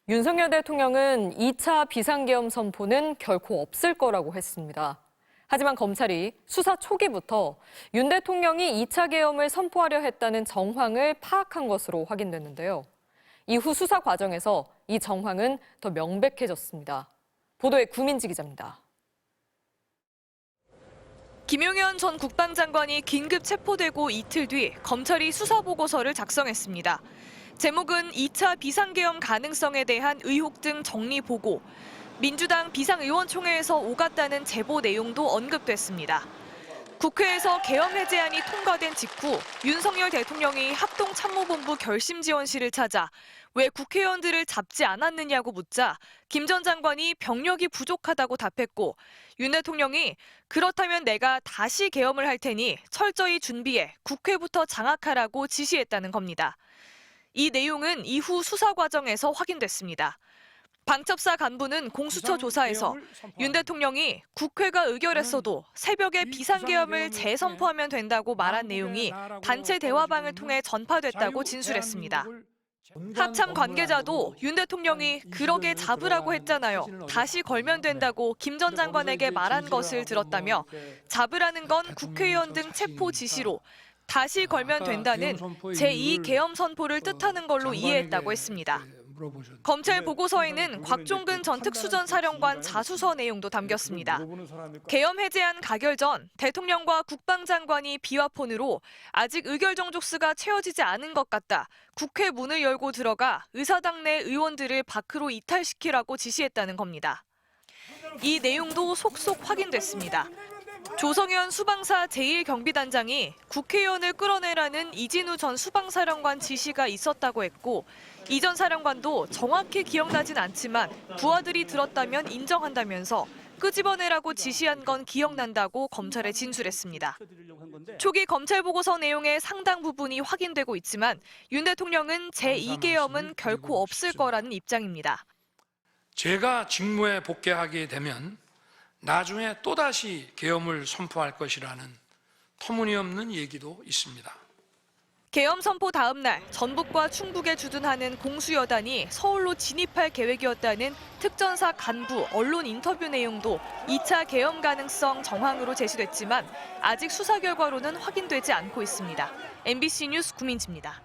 윤석열 대통령은 2차 비상계엄 선포는 결코 없을 거라고 했습니다. 하지만 검찰이 수사 초기부터 윤 대통령이 2차 계엄을 선포하려 했다는 정황을 파악한 것으로 확인됐는데요. 이후 수사 과정에서 이 정황은 더 명백해졌습니다. 보도에 구민지 기자입니다. 김용현 전 국방장관이 긴급 체포되고 이틀 뒤 검찰이 수사보고서를 작성했습니다. 제목은 2차 비상계엄 가능성에 대한 의혹 등 정리보고, 민주당 비상의원총회에서 오갔다는 제보 내용도 언급됐습니다. 국회에서 계엄 해제안이 통과된 직후 윤석열 대통령이 합동참모본부 결심지원실을 찾아 왜 국회의원들을 잡지 않았느냐고 묻자 김 전 장관이 병력이 부족하다고 답했고, 윤 대통령이 그렇다면 내가 다시 계엄을 할 테니 철저히 준비해 국회부터 장악하라고 지시했다는 겁니다. 이 내용은 이후 수사 과정에서 확인됐습니다. 방첩사 간부는 공수처 조사에서 윤 대통령이 국회가 의결했어도 새벽에 비상계엄을 재선포하면 된다고 말한 내용이 단체 대화방을 통해 전파됐다고 진술했습니다. 합참 관계자도 윤 대통령이 그러게 잡으라고 했잖아요. 다시 걸면 된다고 김 전 장관에게 말한 것을 들었다며, 잡으라는 건 국회의원 등 체포 지시로 다시 걸면 된다는 제2 계엄 선포를 뜻하는 걸로 이해했다고 했습니다. 검찰 보고서에는 곽종근 전 특수전사령관 자수서 내용도 담겼습니다. 계엄 해제안 가결 전 대통령과 국방장관이 비화폰으로 아직 의결 정족수가 채워지지 않은 것 같다, 국회 문을 열고 들어가 의사당 내 의원들을 밖으로 이탈시키라고 지시했다는 겁니다. 이 내용도 속속 확인됐습니다. 조성현 수방사 제1경비단장이 국회의원을 끌어내라는 이진우 전 수방사령관 지시가 있었다고 했고, 이 전 사령관도 정확히 기억나진 않지만 부하들이 들었다면 인정한다면서 끄집어내라고 지시한 건 기억난다고 검찰에 진술했습니다. 초기 검찰 보고서 내용의 상당 부분이 확인되고 있지만 윤 대통령은 제2계엄은 결코 없을 거라는 입장입니다. 제가 직무에 복귀하게 되면 나중에 또다시 계엄을 선포할 것이라는 터무니없는 얘기도 있습니다. 계엄 선포 다음 날 전북과 충북에 주둔하는 공수여단이 서울로 진입할 계획이었다는 특전사 간부 언론 인터뷰 내용도 2차 계엄 가능성 정황으로 제시됐지만 아직 수사 결과로는 확인되지 않고 있습니다. MBC 뉴스 구민지입니다.